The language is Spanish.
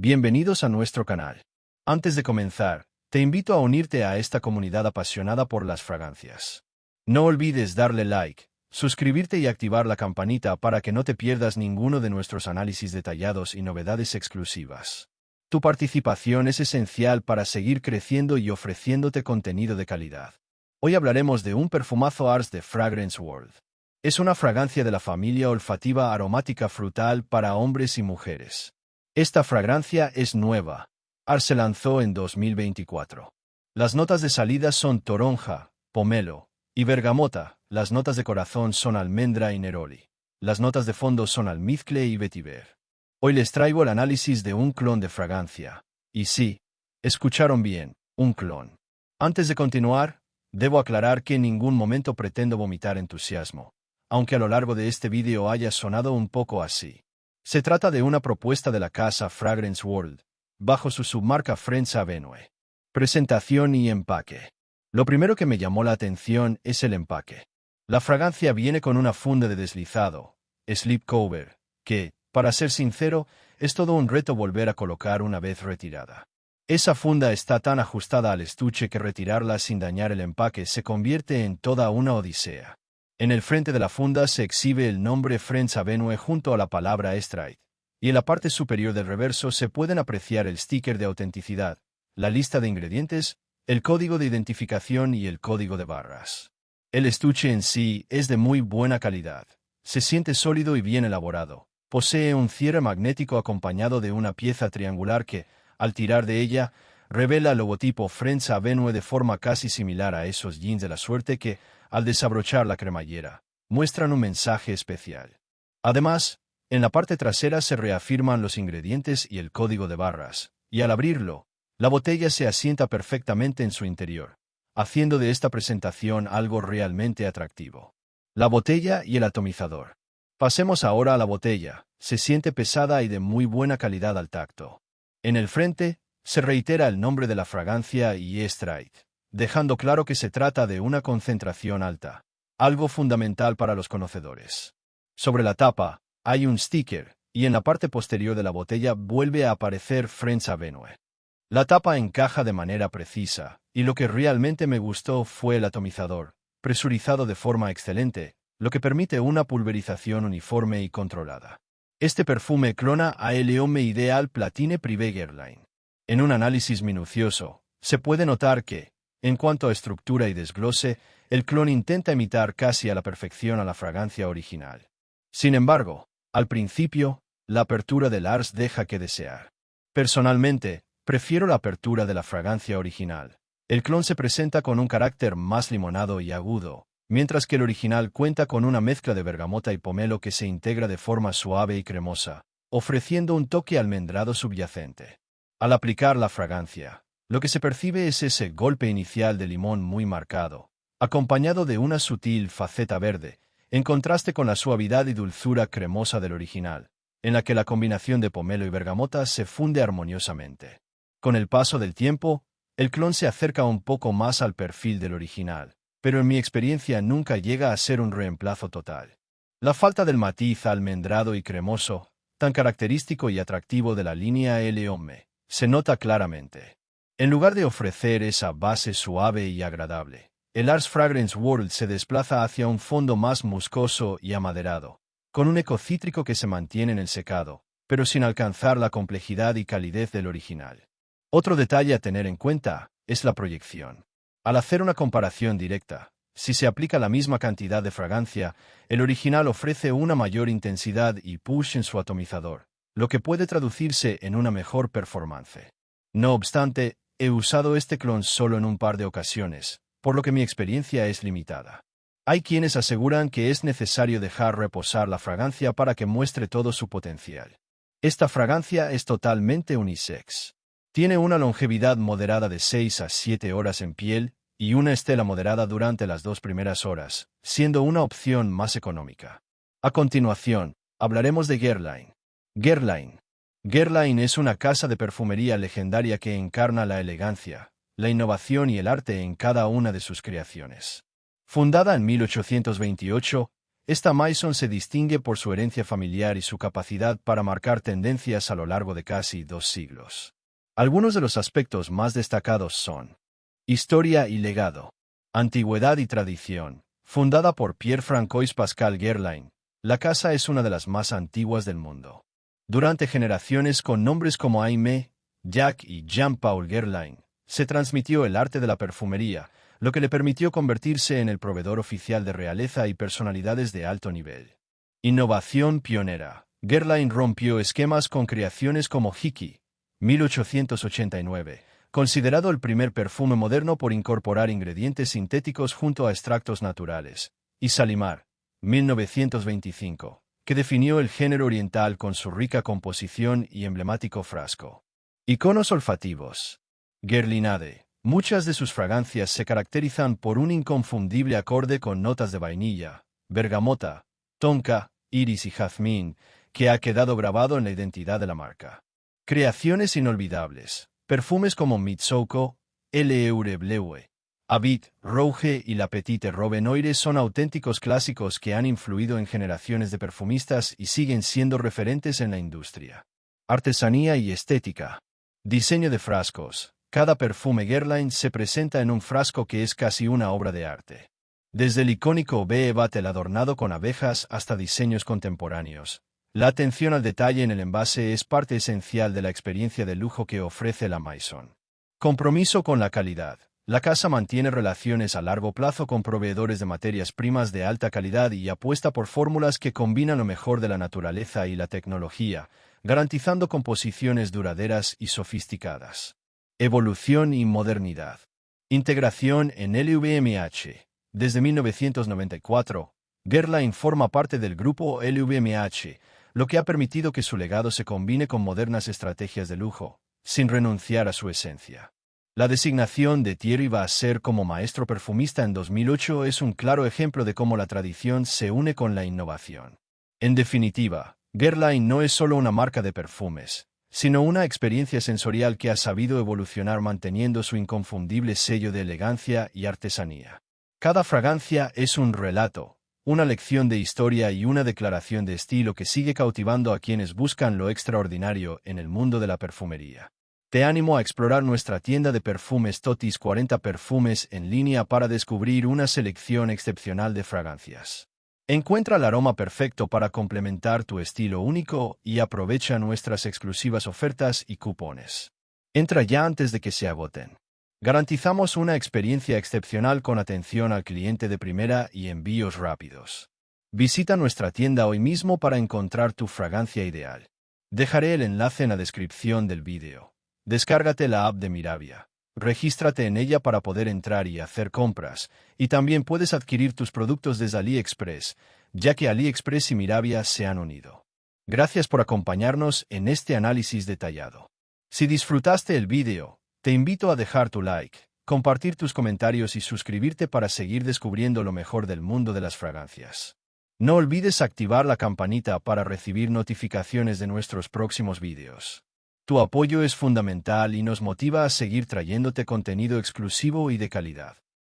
Bienvenidos a nuestro canal. Antes de comenzar, te invito a unirte a esta comunidad apasionada por las fragancias. No olvides darle like, suscribirte y activar la campanita para que no te pierdas ninguno de nuestros análisis detallados y novedades exclusivas. Tu participación es esencial para seguir creciendo y ofreciéndote contenido de calidad. Hoy hablaremos de un perfumazo ARS de Fragrance World. Es una fragancia de la familia olfativa aromática frutal para hombres y mujeres. Esta fragancia es nueva. ARS se lanzó en 2024. Las notas de salida son toronja, pomelo y bergamota. Las notas de corazón son almendra y neroli. Las notas de fondo son almizcle y vetiver. Hoy les traigo el análisis de un clon de fragancia. Y sí, escucharon bien, un clon. Antes de continuar, debo aclarar que en ningún momento pretendo vomitar entusiasmo, aunque a lo largo de este vídeo haya sonado un poco así. Se trata de una propuesta de la casa Fragrance World, bajo su submarca Friends Avenue. Presentación y empaque. Lo primero que me llamó la atención es el empaque. La fragancia viene con una funda de deslizado, slip cover, que, para ser sincero, es todo un reto volver a colocar una vez retirada. Esa funda está tan ajustada al estuche que retirarla sin dañar el empaque se convierte en toda una odisea. En el frente de la funda se exhibe el nombre Friends Avenue junto a la palabra Stride, y en la parte superior del reverso se pueden apreciar el sticker de autenticidad, la lista de ingredientes, el código de identificación y el código de barras. El estuche en sí es de muy buena calidad. Se siente sólido y bien elaborado. Posee un cierre magnético acompañado de una pieza triangular que, al tirar de ella, revela el logotipo Friends Avenue de forma casi similar a esos jeans de la suerte que, al desabrochar la cremallera, muestran un mensaje especial. Además, en la parte trasera se reafirman los ingredientes y el código de barras, y al abrirlo, la botella se asienta perfectamente en su interior, haciendo de esta presentación algo realmente atractivo. La botella y el atomizador. Pasemos ahora a la botella. Se siente pesada y de muy buena calidad al tacto. En el frente, se reitera el nombre de la fragancia y Stride, dejando claro que se trata de una concentración alta, algo fundamental para los conocedores. Sobre la tapa, hay un sticker, y en la parte posterior de la botella vuelve a aparecer Friends Avenue. La tapa encaja de manera precisa, y lo que realmente me gustó fue el atomizador, presurizado de forma excelente, lo que permite una pulverización uniforme y controlada. Este perfume clona a El Homme Ideal Platine Privé Guerlain. En un análisis minucioso, se puede notar que, en cuanto a estructura y desglose, el clon intenta imitar casi a la perfección a la fragancia original. Sin embargo, al principio, la apertura del ARS deja que desear. Personalmente, prefiero la apertura de la fragancia original. El clon se presenta con un carácter más limonado y agudo, mientras que el original cuenta con una mezcla de bergamota y pomelo que se integra de forma suave y cremosa, ofreciendo un toque almendrado subyacente. Al aplicar la fragancia, lo que se percibe es ese golpe inicial de limón muy marcado, acompañado de una sutil faceta verde, en contraste con la suavidad y dulzura cremosa del original, en la que la combinación de pomelo y bergamota se funde armoniosamente. Con el paso del tiempo, el clon se acerca un poco más al perfil del original, pero en mi experiencia nunca llega a ser un reemplazo total. La falta del matiz almendrado y cremoso, tan característico y atractivo de la línea El Homme, se nota claramente. En lugar de ofrecer esa base suave y agradable, el ARS Fragrance World se desplaza hacia un fondo más muscoso y amaderado, con un eco cítrico que se mantiene en el secado, pero sin alcanzar la complejidad y calidez del original. Otro detalle a tener en cuenta es la proyección. Al hacer una comparación directa, si se aplica la misma cantidad de fragancia, el original ofrece una mayor intensidad y push en su atomizador, lo que puede traducirse en una mejor performance. No obstante, he usado este clon solo en un par de ocasiones, por lo que mi experiencia es limitada. Hay quienes aseguran que es necesario dejar reposar la fragancia para que muestre todo su potencial. Esta fragancia es totalmente unisex. Tiene una longevidad moderada de 6 a 7 horas en piel y una estela moderada durante las 2 primeras horas, siendo una opción más económica. A continuación, hablaremos de Guerlain. Guerlain es una casa de perfumería legendaria que encarna la elegancia, la innovación y el arte en cada una de sus creaciones. Fundada en 1828, Esta Maison se distingue por su herencia familiar y su capacidad para marcar tendencias a lo largo de casi 2 siglos. Algunos de los aspectos más destacados son: historia y legado, antigüedad y tradición. Fundada por Pierre-François Pascal Guerlain, la casa es una de las más antiguas del mundo. Durante generaciones, con nombres como Aimé, Jacques y Jean-Paul Guerlain, se transmitió el arte de la perfumería, lo que le permitió convertirse en el proveedor oficial de realeza y personalidades de alto nivel. Innovación pionera. Guerlain rompió esquemas con creaciones como Hickey, 1889, considerado el primer perfume moderno por incorporar ingredientes sintéticos junto a extractos naturales, y Salimar, 1925, que definió el género oriental con su rica composición y emblemático frasco. Iconos olfativos. Guerlainade. Muchas de sus fragancias se caracterizan por un inconfundible acorde con notas de vainilla, bergamota, tonka, iris y jazmín, que ha quedado grabado en la identidad de la marca. Creaciones inolvidables. Perfumes como Mitsouko, L'Eure Bleue, Habit, Rouge y La Petite Robe Noire son auténticos clásicos que han influido en generaciones de perfumistas y siguen siendo referentes en la industria. Artesanía y estética. Diseño de frascos. Cada perfume Guerlain se presenta en un frasco que es casi una obra de arte. Desde el icónico Bee Batel adornado con abejas hasta diseños contemporáneos. La atención al detalle en el envase es parte esencial de la experiencia de lujo que ofrece la Maison. Compromiso con la calidad. La casa mantiene relaciones a largo plazo con proveedores de materias primas de alta calidad y apuesta por fórmulas que combinan lo mejor de la naturaleza y la tecnología, garantizando composiciones duraderas y sofisticadas. Evolución y modernidad. Integración en LVMH. Desde 1994, Guerlain forma parte del grupo LVMH, lo que ha permitido que su legado se combine con modernas estrategias de lujo, sin renunciar a su esencia. La designación de Thierry Vasser como maestro perfumista en 2008 es un claro ejemplo de cómo la tradición se une con la innovación. En definitiva, Guerlain no es solo una marca de perfumes, sino una experiencia sensorial que ha sabido evolucionar manteniendo su inconfundible sello de elegancia y artesanía. Cada fragancia es un relato, una lección de historia y una declaración de estilo que sigue cautivando a quienes buscan lo extraordinario en el mundo de la perfumería. Te animo a explorar nuestra tienda de perfumes Totis 40 Perfumes en línea para descubrir una selección excepcional de fragancias. Encuentra el aroma perfecto para complementar tu estilo único y aprovecha nuestras exclusivas ofertas y cupones. Entra ya antes de que se agoten. Garantizamos una experiencia excepcional con atención al cliente de primera y envíos rápidos. Visita nuestra tienda hoy mismo para encontrar tu fragancia ideal. Dejaré el enlace en la descripción del vídeo. Descárgate la app de Miravia. Regístrate en ella para poder entrar y hacer compras, y también puedes adquirir tus productos desde AliExpress, ya que AliExpress y Miravia se han unido. Gracias por acompañarnos en este análisis detallado. Si disfrutaste el vídeo, te invito a dejar tu like, compartir tus comentarios y suscribirte para seguir descubriendo lo mejor del mundo de las fragancias. No olvides activar la campanita para recibir notificaciones de nuestros próximos vídeos. Tu apoyo es fundamental y nos motiva a seguir trayéndote contenido exclusivo y de calidad.